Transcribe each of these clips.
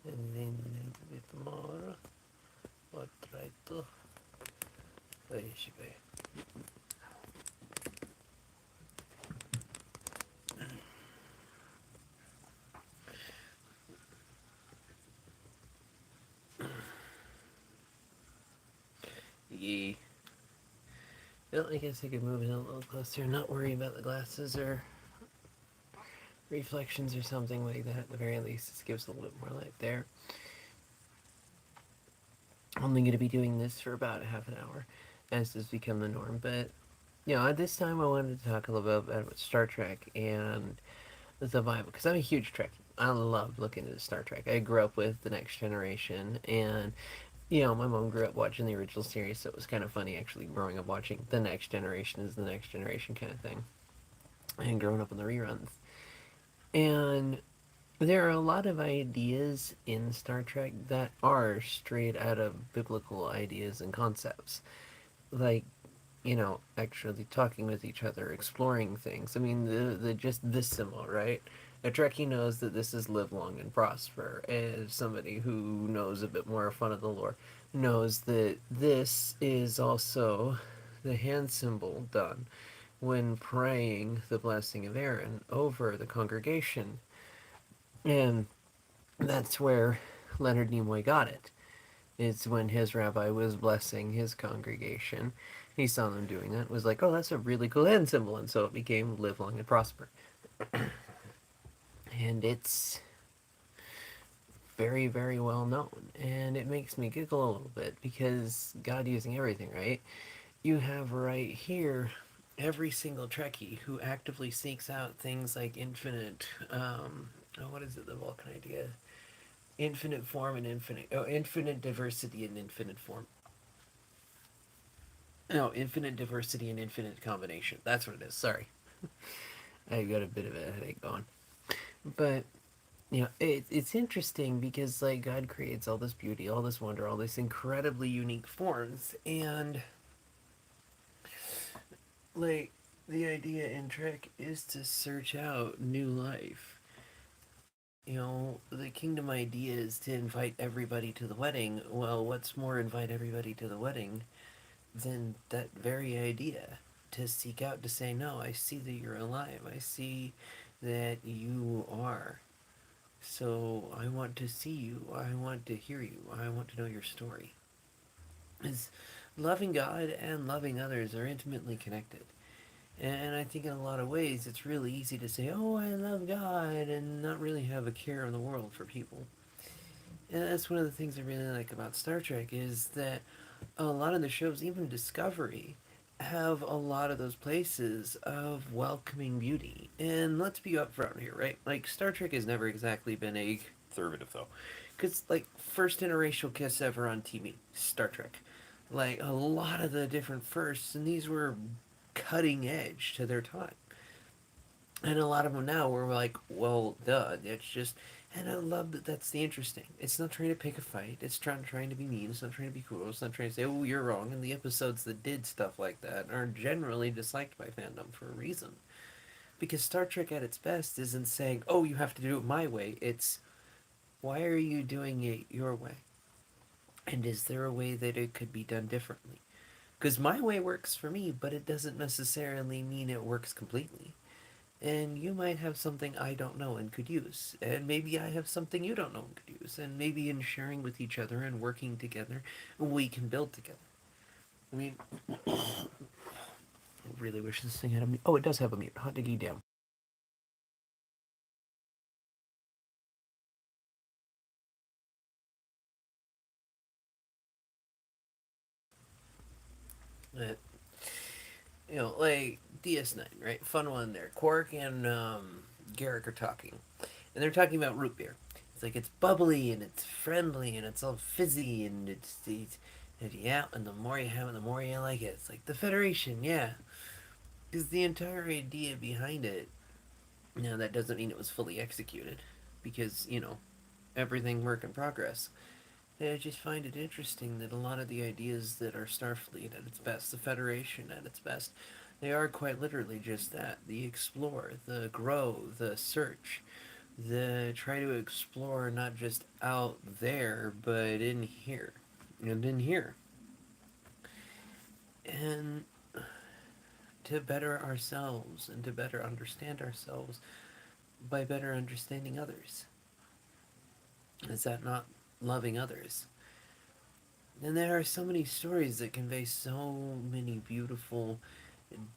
And then a little bit more. Or try to. There Yeah. Well, I guess I could move it a little closer, not worry about the glasses or reflections or something like that. At the very least, this gives a little bit more light there. Only going to be doing this for about half an hour, as has become the norm. But at this time I wanted to talk a little bit about Star Trek and the Bible because I'm a huge Trekkie. I love looking at Star Trek. I grew up with The Next Generation, and my mom grew up watching the original series, so it was kind of funny actually growing up watching The Next Generation is the Next Generation kind of thing, and growing up on the reruns. And there are a lot of ideas in Star Trek that are straight out of biblical ideas and concepts. Like, actually talking with each other, exploring things. I mean, the just this simple, right? A Trekkie knows that this is live long and prosper, as somebody who knows a bit more fun of the lore knows that this is also the hand symbol done when praying the blessing of Aaron over the congregation. And that's where Leonard Nimoy got it. It's when his rabbi was blessing his congregation. He saw them doing that. Was like, oh, that's a really cool hand symbol, and so it became live long and prosper. And it's very, very well known, and it makes me giggle a little bit because God using everything, right? You have right here every single Trekkie who actively seeks out things like infinite. What is it? The Vulcan idea: infinite form and infinite diversity and infinite form. No, infinite diversity and infinite combination. That's what it is. Sorry. I got a bit of a headache going. But, it's interesting because, like, God creates all this beauty, all this wonder, all these incredibly unique forms. And, like, the idea in Trek is to search out new life. The kingdom idea is to invite everybody to the wedding. Well, what's more, invite everybody to the wedding than that very idea? To seek out, to say, no, I see that you're alive. I see that you are. So I want to see you. I want to hear you. I want to know your story. Is loving God and loving others are intimately connected. And I think in a lot of ways it's really easy to say, oh, I love God, and not really have a care in the world for people. And that's one of the things I really like about Star Trek is that a lot of the shows, even Discovery, have a lot of those places of welcoming beauty. And let's be upfront here, right? Like, Star Trek has never exactly been a conservative, though. Because, like, first interracial kiss ever on TV, Star Trek. Like, a lot of the different firsts, and these were cutting edge to their time. And a lot of them now we're like, well, duh, it's just. And I love that that's the interesting. It's not trying to pick a fight. It's trying to be mean. It's not trying to be cool. It's not trying to say, oh, you're wrong. And the episodes that did stuff like that are generally disliked by fandom for a reason. Because Star Trek at its best isn't saying, oh, you have to do it my way. It's, why are you doing it your way? And is there a way that it could be done differently? Because my way works for me, but it doesn't necessarily mean it works completely. And you might have something I don't know and could use. And maybe I have something you don't know and could use. And maybe in sharing with each other and working together, we can build together. I mean, I really wish this thing had a mute. Oh, it does have a mute. Hot diggy damn. But, like DS9, right? Fun one there. Quark and Garrick are talking. And they're talking about root beer. It's like it's bubbly and it's friendly and it's all fizzy and and yeah, and the more you have it, the more you like it. It's like the Federation, yeah. Because the entire idea behind it, now that doesn't mean it was fully executed, because everything work in progress. And I just find it interesting that a lot of the ideas that are Starfleet at its best, the Federation at its best, they are quite literally just that: the explore, the grow, the search, The try to explore not just out there, but in here, and in here, and to better ourselves and to better understand ourselves by better understanding others. Is that not loving others? And there are so many stories that convey so many beautiful,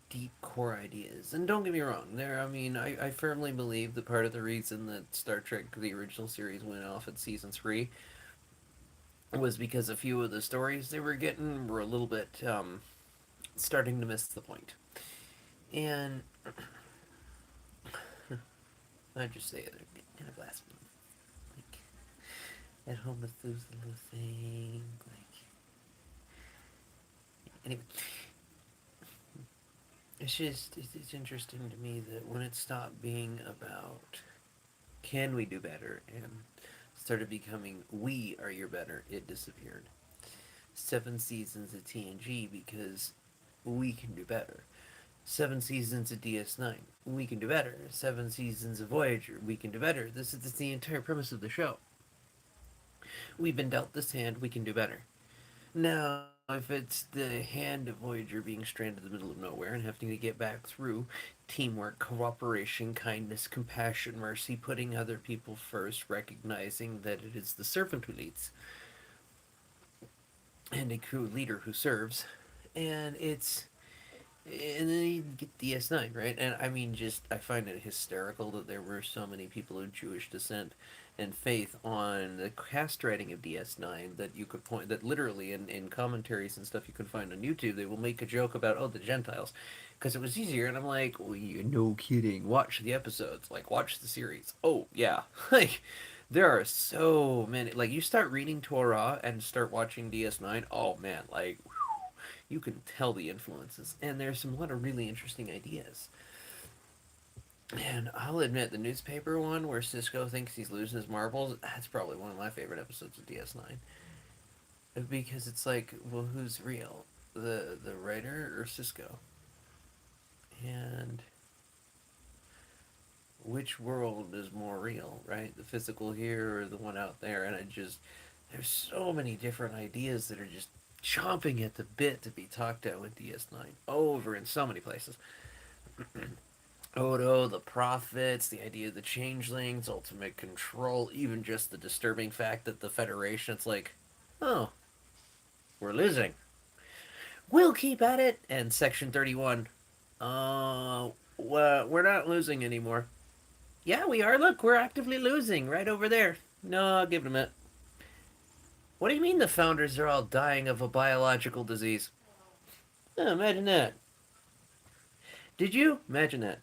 deep core ideas. And don't get me wrong, I firmly believe that part of the reason that Star Trek, the original series, went off at season 3 was because a few of the stories they were getting were a little bit starting to miss the point. And I just say it in a blasphemy. Like, at home with Methuselah thing. Like, anyway, it's interesting to me that when it stopped being about can we do better and started becoming we are your better, it disappeared. 7 seasons of TNG because we can do better. 7 seasons of DS9, we can do better. 7 seasons of Voyager, we can do better. This is the entire premise of the show. We've been dealt this hand, we can do better. Now, if it's the hand of Voyager being stranded in the middle of nowhere and having to get back through teamwork, cooperation, kindness, compassion, mercy, putting other people first, recognizing that it is the servant who leads and a crew leader who serves, and it's and then you get DS9, right? And I mean, just I find it hysterical that there were so many people of Jewish descent and faith on the cast writing of DS9 that you could point that literally in commentaries and stuff you can find on YouTube they will make a joke about the Gentiles because it was easier, and I'm like, well, you no kidding, watch the episodes, like watch the series. Oh yeah, like there are so many. Like you start reading Torah and start watching DS9. Oh man, like you can tell the influences, and there's a lot of really interesting ideas. And I'll admit, the newspaper one where Cisco thinks he's losing his marbles, that's probably one of my favorite episodes of DS9. Because it's like, well, who's real? The writer or Cisco? And which world is more real, right? The physical here or the one out there? And there's so many different ideas that are just chomping at the bit to be talked at with DS9 over in so many places. Odo, the prophets, the idea of the changelings, ultimate control, even just the disturbing fact that the Federation, it's like, oh, we're losing. We'll keep at it. And Section 31, we're not losing anymore. Yeah, we are. Look, we're actively losing right over there. No, I'll give it a minute. What do you mean the founders are all dying of a biological disease? Oh, imagine that. Did you? Imagine that.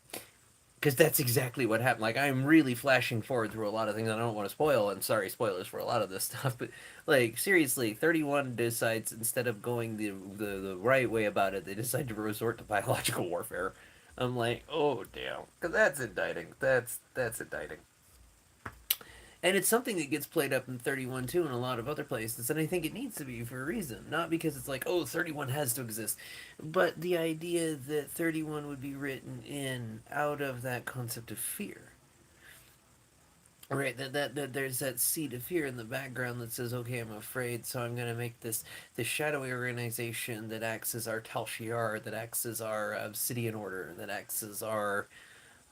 Because that's exactly what happened. Like I'm really flashing forward through a lot of things I don't want to spoil, and sorry, spoilers for a lot of this stuff. But like seriously, 31 decides instead of going the right way about it, they decide to resort to biological warfare. I'm like, oh damn, because that's indicting. That's indicting. And it's something that gets played up in 31 too in a lot of other places, and I think it needs to be for a reason. Not because it's like, oh, 31 has to exist, but the idea that 31 would be written in out of that concept of fear. Right, that there's that seed of fear in the background that says, okay, I'm afraid, so I'm going to make this shadowy organization that acts as our Tal Shiar, that acts as our obsidian order, that acts as our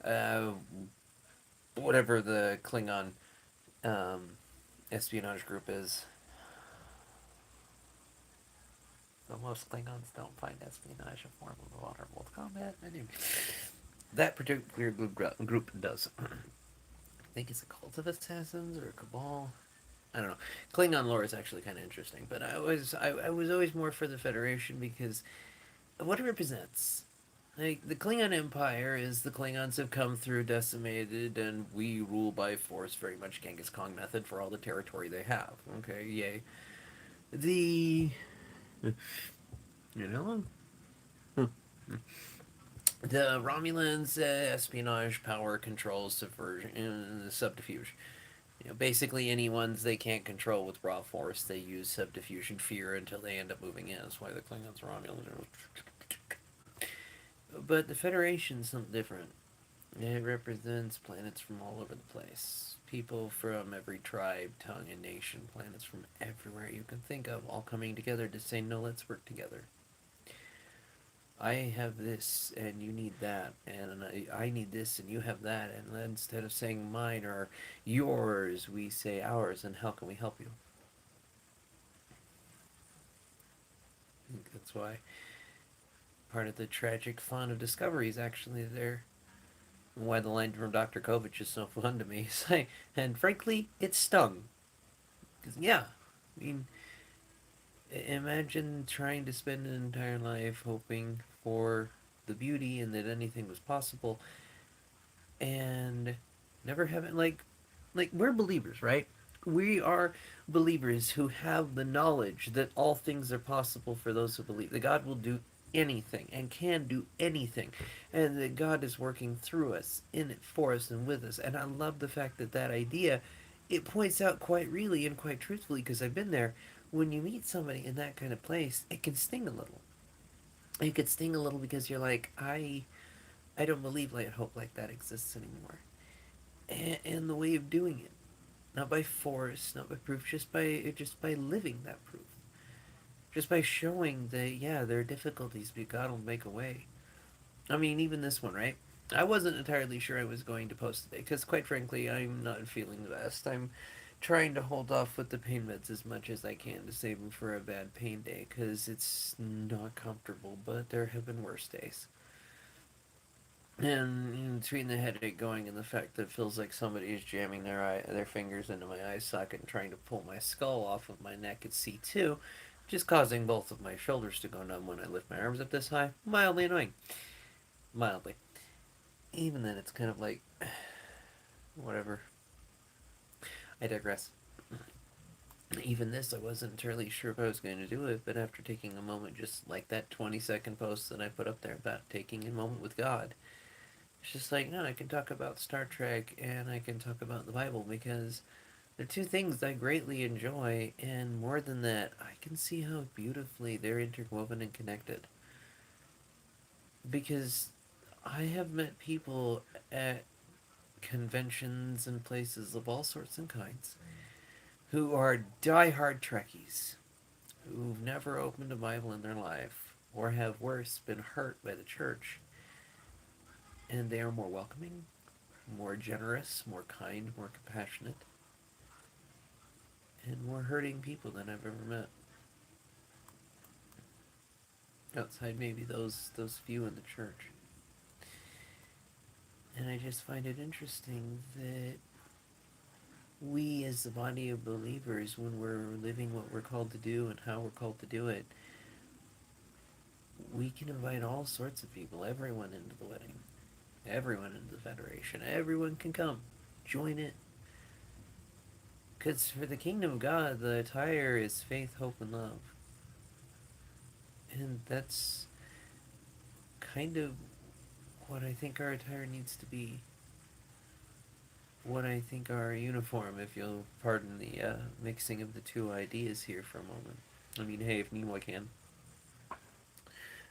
uh, whatever the Klingon um, espionage group is. Though most Klingons don't find espionage a form of honorable combat. Anyway, that particular group does. I think it's a cult of assassins or a cabal. I don't know. Klingon lore is actually kind of interesting, but I was always more for the Federation because of what it represents. Like the Klingon Empire is the Klingons have come through decimated, and we rule by force, very much Genghis Khan method for all the territory they have. Okay, yay. The you know the Romulans espionage, power, control, subversion, subterfuge. You know, basically any ones they can't control with raw force, they use subterfuge, fear until they end up moving in. That's why the Klingons are Romulans. But the Federation's something different. It represents planets from all over the place. People from every tribe, tongue, and nation. Planets from everywhere you can think of, all coming together to say, no, let's work together. I have this and you need that, and I need this and you have that, and then instead of saying mine or yours, we say ours, and how can we help you? I think that's why part of the tragic fun of Discovery is actually there. Why the line from Dr. Kovich is so fun to me. And frankly, it stung. Because, yeah, I mean, imagine trying to spend an entire life hoping for the beauty and that anything was possible, and never having like we're believers, right? We are believers who have the knowledge that all things are possible for those who believe that God will do anything and can do anything, and that God is working through us, in it, for us, and with us. And I love the fact that that idea, it points out quite really and quite truthfully, because I've been there. When you meet somebody in that kind of place, it can sting a little. It could sting a little because you're like, I don't believe light hope like that exists anymore. And the way of doing it, not by force, not by proof, just by living that proof, just by showing that, yeah, there are difficulties, but God will make a way. I mean, even this one, right? I wasn't entirely sure I was going to post today because, quite frankly, I'm not feeling the best. I'm trying to hold off with the pain meds as much as I can to save them for a bad pain day because it's not comfortable, but there have been worse days. And between the headache going and the fact that it feels like somebody is jamming their fingers into my eye socket and trying to pull my skull off of my neck at C2, just causing both of my shoulders to go numb when I lift my arms up this high, mildly annoying. Mildly. Even then, it's kind of like, whatever. I digress. Even this, I wasn't entirely sure if I was going to do it, but after taking a moment, just like that 20-second post that I put up there about taking a moment with God, it's just like, no, I can talk about Star Trek and I can talk about the Bible because they're two things I greatly enjoy, and more than that, I can see how beautifully they're interwoven and connected. Because I have met people at conventions and places of all sorts and kinds who are die-hard Trekkies, who've never opened a Bible in their life, or have worse, been hurt by the church, and they are more welcoming, more generous, more kind, more compassionate, and more hurting people than I've ever met. Outside maybe those few in the church. And I just find it interesting that we as the body of believers, when we're living what we're called to do and how we're called to do it, we can invite all sorts of people, everyone into the wedding, everyone into the federation, everyone can come, join it. Because for the kingdom of God, the attire is faith, hope, and love. And that's kind of what I think our attire needs to be. What I think our uniform, if you'll pardon the mixing of the two ideas here for a moment. I mean, hey, if Nimoy can.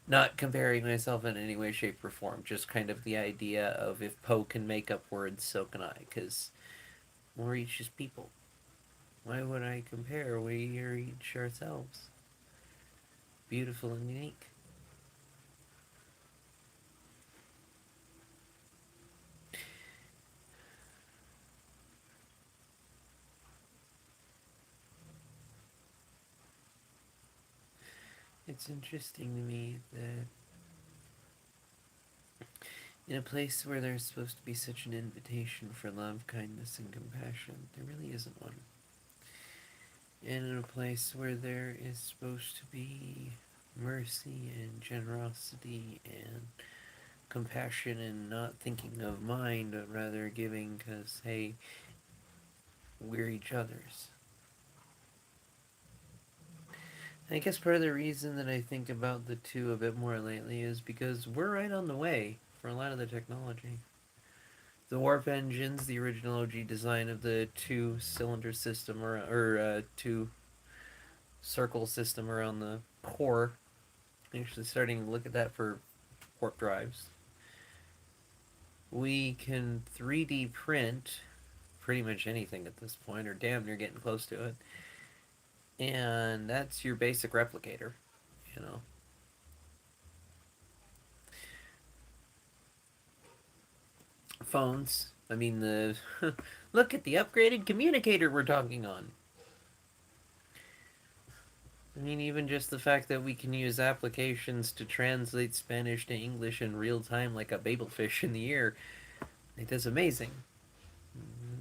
Not comparing myself in any way, shape, or form, just kind of the idea of if Poe can make up words, so can I, because we're each just people. Why would I compare? We are each ourselves. Beautiful and unique. It's interesting to me that in a place where there's supposed to be such an invitation for love, kindness, and compassion, there really isn't one. And in a place where there is supposed to be mercy and generosity and compassion and not thinking of mine, but rather giving because, hey, we're each other's. I guess part of the reason that I think about the two a bit more lately is because we're right on the way for a lot of the technology. The warp engines, the original OG design of the two-cylinder system or two circle system around the core, actually starting to look at that for warp drives. We can 3D print pretty much anything at this point, or damn near getting close to it. And that's your basic replicator, you know. Phones. I mean, the look at the upgraded communicator we're talking on. I mean, even just the fact that we can use applications to translate Spanish to English in real time like a babelfish in the ear, it is amazing.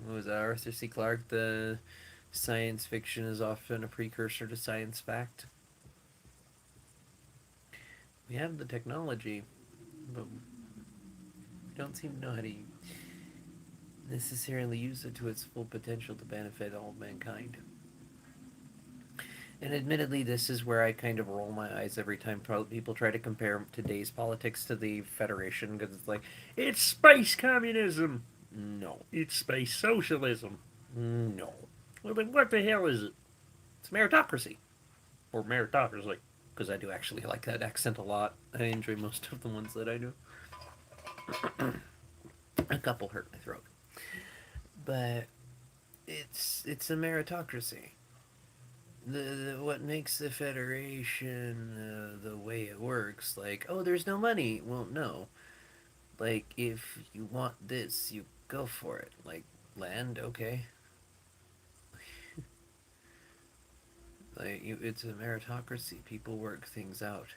What was that, Arthur C. Clarke? The science fiction is often a precursor to science fact. We have the technology, but we don't seem to know how to necessarily use it to its full potential to benefit all of mankind. And admittedly, this is where I kind of roll my eyes every time people try to compare today's politics to the Federation, because it's like, it's space communism! No. It's space socialism! No. Well, then what the hell is it? It's meritocracy. Or meritocracy. Because I do actually like that accent a lot. I enjoy most of the ones that I do. A couple hurt my throat. But it's a meritocracy. What makes the Federation the way it works, like, oh, there's no money. Well, no. Like, if you want this, you go for it. Like, land, okay. Like, it's a meritocracy. People work things out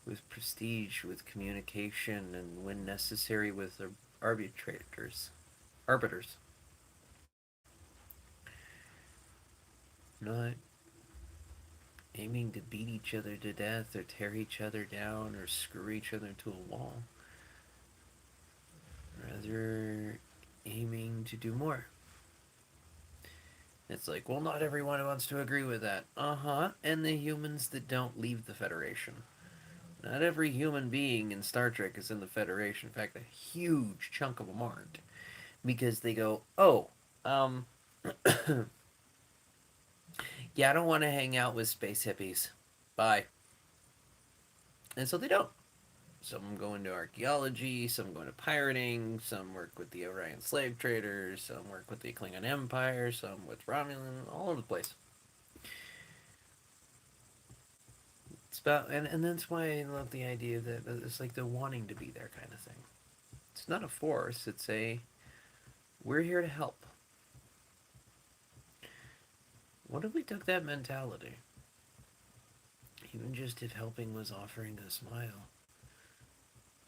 with prestige, with communication, and when necessary, with arbitrators. Arbiters. Not aiming to beat each other to death or tear each other down or screw each other into a wall. Rather, aiming to do more. It's like, well, not everyone wants to agree with that. Uh-huh. And the humans that don't leave the Federation. Not every human being in Star Trek is in the Federation. In fact, a huge chunk of them aren't. Because they go, oh, um, yeah, I don't want to hang out with space hippies. Bye. And so they don't. Some go into archaeology, some go into pirating, some work with the Orion slave traders, some work with the Klingon Empire, some with Romulan, all over the place. It's about, and that's why I love the idea that it's like the wanting to be there kind of thing. It's not a force, it's a, we're here to help. What if we took that mentality? Even just if helping was offering a smile,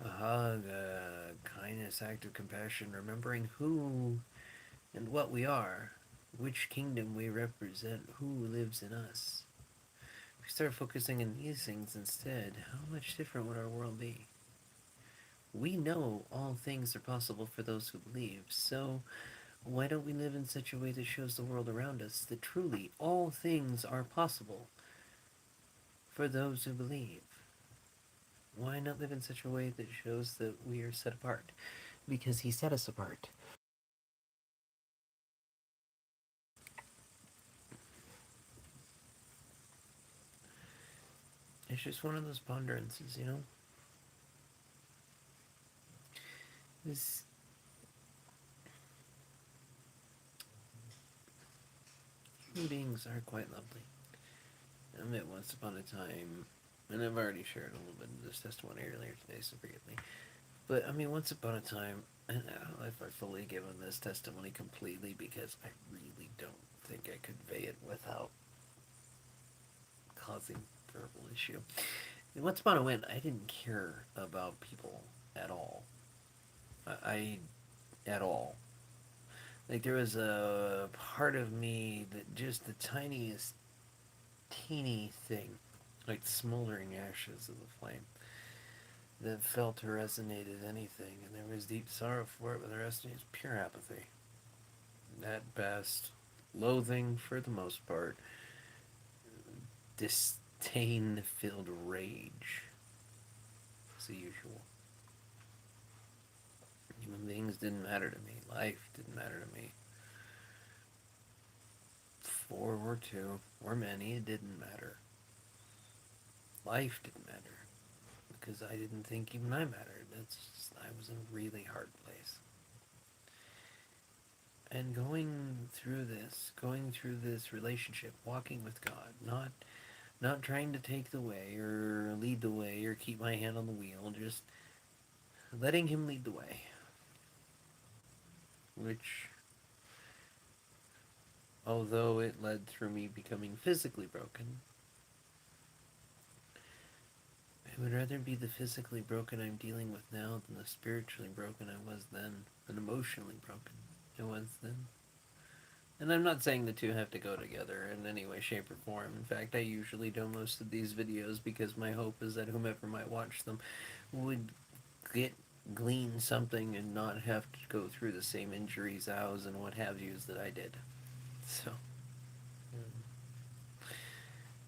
a hug, a kindness, act of compassion, remembering who and what we are, which kingdom we represent, who lives in us. If we start focusing on these things instead, how much different would our world be? We know all things are possible for those who believe, so why don't we live in such a way that shows the world around us that truly all things are possible for those who believe? Why not live in such a way that shows that we are set apart? Because he set us apart. It's just one of those ponderances, you know? This human beings are quite lovely. I met once upon a time, and I've already shared a little bit of this testimony earlier today, so forgive me. But I mean, once upon a time, and I don't know if I've fully given this testimony completely because I really don't think I could convey it without causing verbal issue. Once upon a when, I didn't care about people at all. I at all. Like there was a part of me that just the tiniest, teeny thing, like smoldering ashes of the flame, that felt or resonated anything, and there was deep sorrow for it, but the rest of it was pure apathy. At best, loathing for the most part, disdain-filled rage, as usual. Human beings didn't matter to me. Life didn't matter to me. 4 or 2 or many, it didn't matter. Life didn't matter because I didn't think even I mattered. I was in a really hard place. And going through this relationship, walking with God, not trying to take the way or lead the way or keep my hand on the wheel, just letting him lead the way. Which, although it led through me becoming physically broken, I would rather be the physically broken I'm dealing with now than the spiritually broken I was then, than emotionally broken I was then. And I'm not saying the two have to go together in any way, shape, or form. In fact, I usually do most of these videos because my hope is that whomever might watch them would glean something and not have to go through the same injuries, hows, and what have yous that I did. So,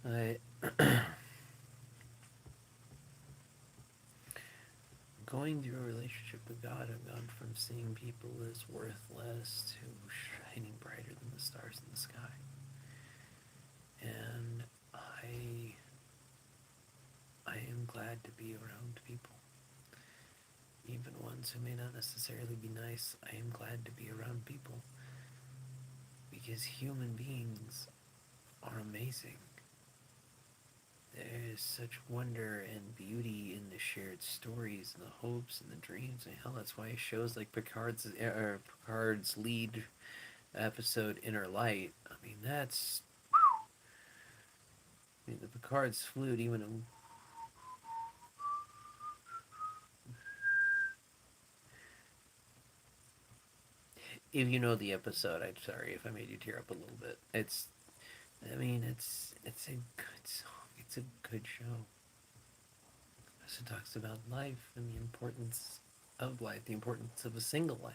I going through a relationship with God, I've gone from seeing people as worthless to shining brighter than the stars in the sky. And I am glad to be around people. Even ones who may not necessarily be nice, I am glad to be around people. Because human beings are amazing. There is such wonder and beauty in the shared stories and the hopes and the dreams, and hell, that's why shows like Picard's lead episode, Inner Light. I mean, the Picard's flute, even if you know the episode. I'm sorry if I made you tear up a little bit. I mean, it's a good song. It's a good show. It talks about life and the importance of life, the importance of a single life.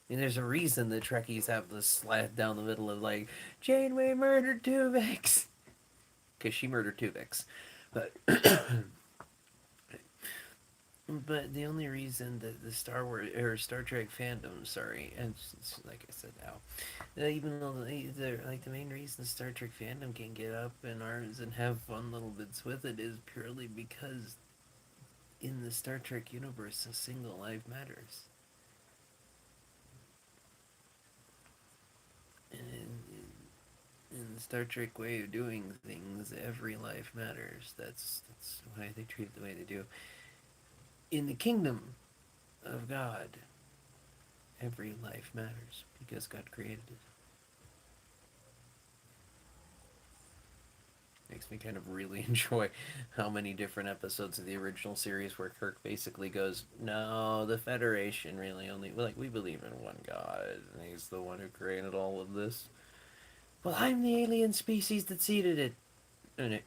I mean, there's a reason the Trekkies have this slat down the middle of like, Janeway murdered Tuvix. Because she murdered Tuvix. But but the only reason that the Star Wars or Star Trek fandom, sorry, and it's like I said now, even though they're like the main reason the Star Trek fandom can get up in arms and have fun little bits with it is purely because in the Star Trek universe, a single life matters. And in the Star Trek way of doing things, every life matters. That's why they treat it the way they do. In the kingdom of God, every life matters because God created it. Makes me kind of really enjoy how many different episodes of the original series where Kirk basically goes, no, the Federation really only, like, we believe in one God, and he's the one who created all of this. Well, I'm the alien species that seeded it. And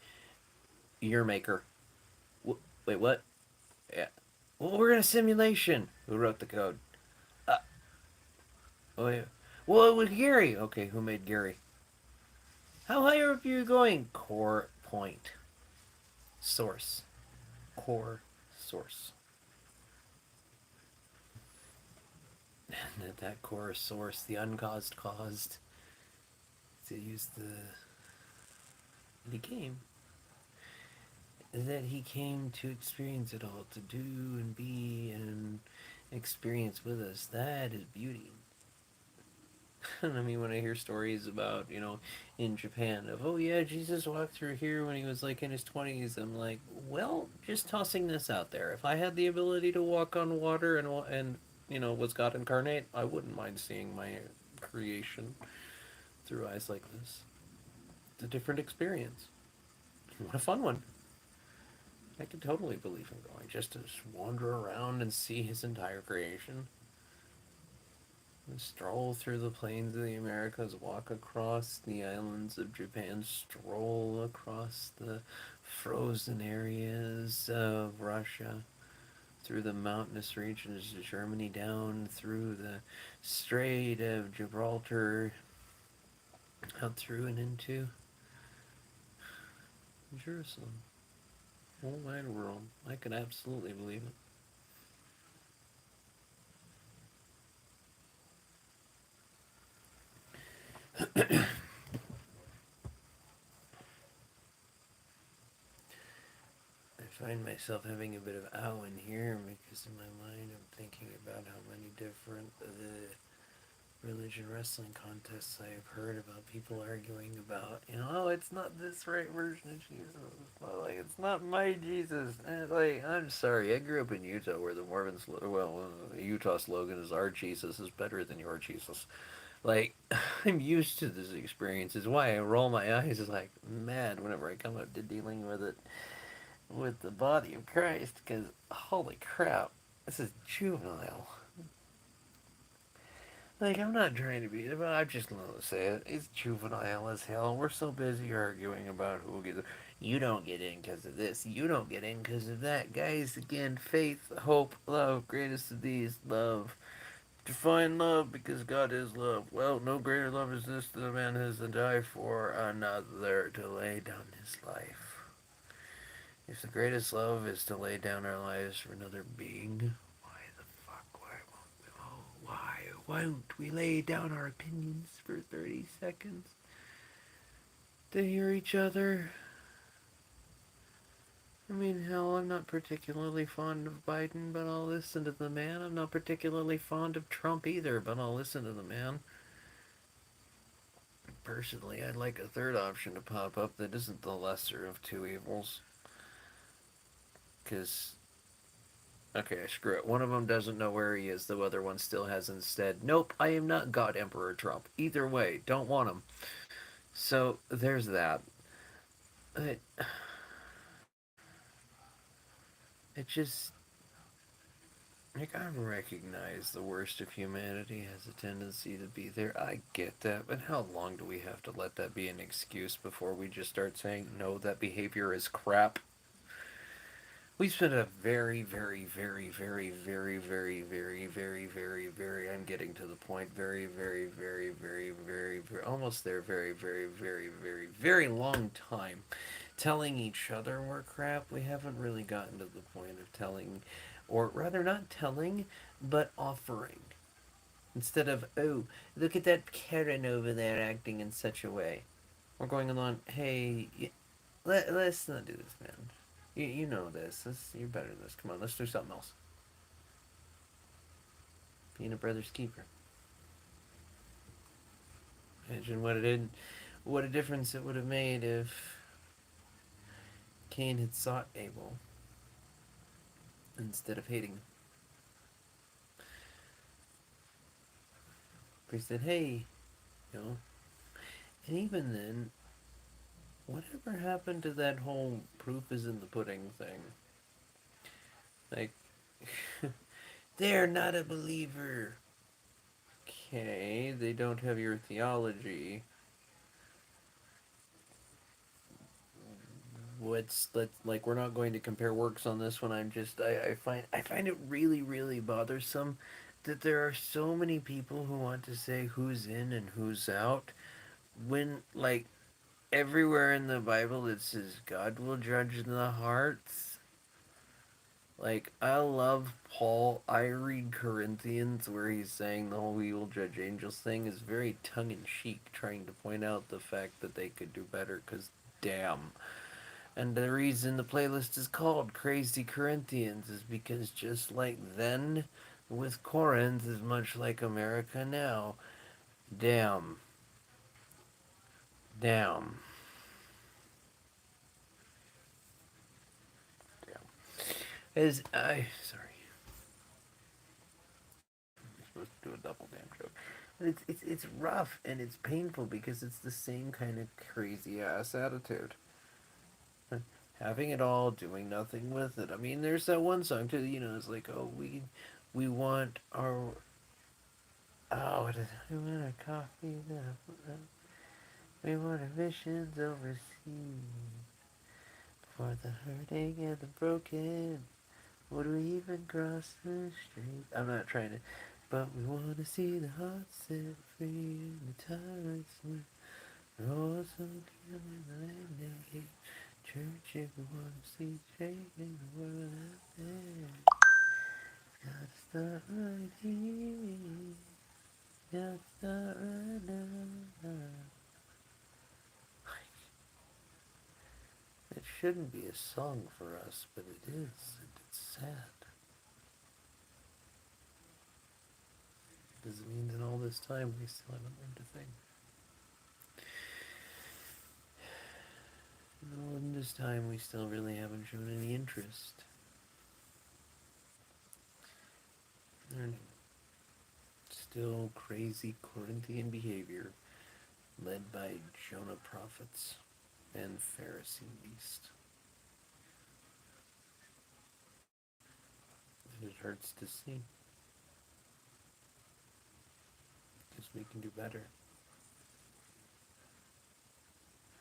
your maker. Wait, what? Yeah. Well, we're in a simulation. Who wrote the code? Uh, oh, yeah. Well, it was Gary. Okay, who made Gary? How high up are you going? Core point. Source. Core source. And that core source, the uncaused caused, to use the game, that he came to experience it all, to do and be and experience with us. That is beauty. I mean, when I hear stories about, in Japan of, oh yeah, Jesus walked through here when he was like in his 20s, I'm like, well, just tossing this out there. If I had the ability to walk on water and was God incarnate, I wouldn't mind seeing my creation through eyes like this. It's a different experience. What a fun one. I could totally believe in going just to wander around and see his entire creation. Stroll through the plains of the Americas, walk across the islands of Japan, stroll across the frozen areas of Russia, through the mountainous regions of Germany, down through the Strait of Gibraltar, out through and into Jerusalem. Whole wide world. I could absolutely believe it. find myself having a bit of ow in here because in my mind I'm thinking about how many different religion wrestling contests I have heard about people arguing about, oh, it's not this right version of Jesus. Well, like, it's not my Jesus. And, like, I'm sorry. I grew up in Utah where the Mormons, the Utah slogan is our Jesus is better than your Jesus. Like, I'm used to this experience. Is why I roll my eyes like mad whenever I come up to dealing with it with the body of Christ, because holy crap, this is juvenile. Like, I'm not trying to be, but I'm just going to say it. It's juvenile as hell. We're so busy arguing about who gets. You don't get in because of this. You don't get in because of that. Guys, again, faith, hope, love, greatest of these, love. Define love because God is love. Well, no greater love is this that a man has to die for another, to lay down his life. If the greatest love is to lay down our lives for another being, why the fuck? Why won't we lay down our opinions for 30 seconds to hear each other? I mean, hell, I'm not particularly fond of Biden, but I'll listen to the man. I'm not particularly fond of Trump either, but I'll listen to the man. Personally, I'd like a third option to pop up that isn't the lesser of two evils. Because, okay, screw it. One of them doesn't know where he is, the other one still has instead. Nope, I am not God Emperor Trump. Either way, don't want him. So, there's that. It, it just, like, I recognize the worst of humanity has a tendency to be there. I get that, but how long do we have to let that be an excuse before we just start saying, no, that behavior is crap? We spent a very, very, very, very, very, very, very, very, very, very, I'm getting to the point, very, very, very, very, very, very, almost there, very, very, very, very, very long time telling each other we're crap. We haven't really gotten to the point of telling, or rather not telling, but offering. Instead of, oh, look at that Karen over there acting in such a way. We're going along, hey, let's not do this, man. You know this. You're better than this. Come on, let's do something else. Peanut Brothers Keeper. Imagine what a difference it would have made if Cain had sought Abel instead of hating him. He said, hey, you know. And even then, whatever happened to that whole proof is in the pudding thing? Like, they're not a believer. Okay, they don't have your theology. Let's like, we're not going to compare works on this one. I find it really, really bothersome that there are so many people who want to say who's in and who's out when, like, everywhere in the Bible it says God will judge the hearts. Like, I love Paul. I read Corinthians where he's saying the whole "we will judge angels" thing is very tongue-in-cheek, trying to point out the fact that they could do better, because damn. And the reason the playlist is called Crazy Corinthians is because just like then with Corinth is much like America now. Damn. Damn. Damn. Sorry. I'm supposed to do a double damn joke. But it's rough and it's painful because it's the same kind of crazy ass attitude. Having it all, doing nothing with it. I mean, there's that one song too. It's like, oh, we want our, oh, what is it? We want our coffee now. We want our missions overseas for the hurting and the broken. Would we even cross the street? I'm not trying to, but we want to see the heart set free and the tyrant sleep. We're all so killing the land naked. Church, if we want to see straight in the world out there, gotta start right here. Gotta start right now. That shouldn't be a song for us, but it is, and it's sad. Because it means in all this time we still haven't learned a thing. In all in this time we still really haven't shown any interest. Learning. Still crazy Corinthian behavior led by Jonah prophets and Pharisee beast. And it hurts to see. Because we can do better.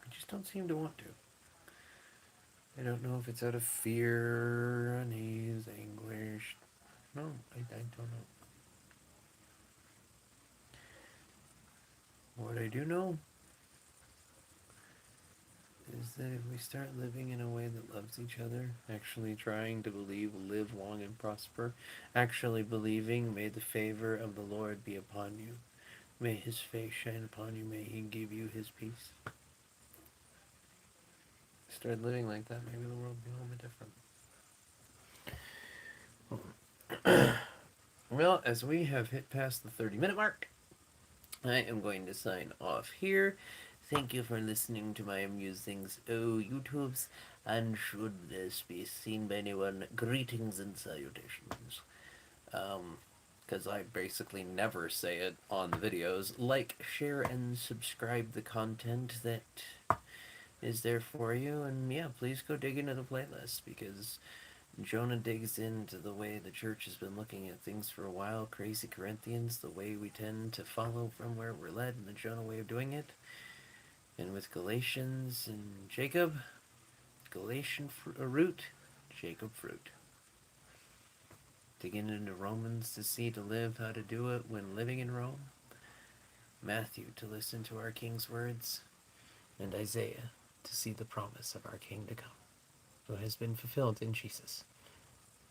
We just don't seem to want to. I don't know if it's out of fear, unease, anguish. No, I don't know. What I do know is that if we start living in a way that loves each other, actually trying to believe, live long and prosper, actually believing, may the favor of the Lord be upon you. May his face shine upon you. May he give you his peace. Start living like that, maybe the world will be a little bit different. Well, as we have hit past the 30-minute mark, I am going to sign off here. Thank you for listening to my musings, oh YouTubes, and should this be seen by anyone, greetings and salutations. Because I basically never say it on the videos. Like, share, and subscribe the content that is there for you, and yeah, please go dig into the playlist, because Jonah digs into the way the church has been looking at things for a while. Crazy Corinthians, the way we tend to follow from where we're led, and the Jonah way of doing it. And with Galatians and Jacob, Galatian root, Jacob fruit. Digging into Romans to see to live how to do it when living in Rome. Matthew to listen to our King's words. And Isaiah to see the promise of our King to come, who has been fulfilled in Jesus.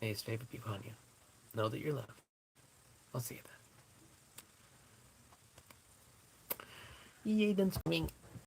May his favor be upon you. Know that you're loved. I'll see you then. Yay, then swinging.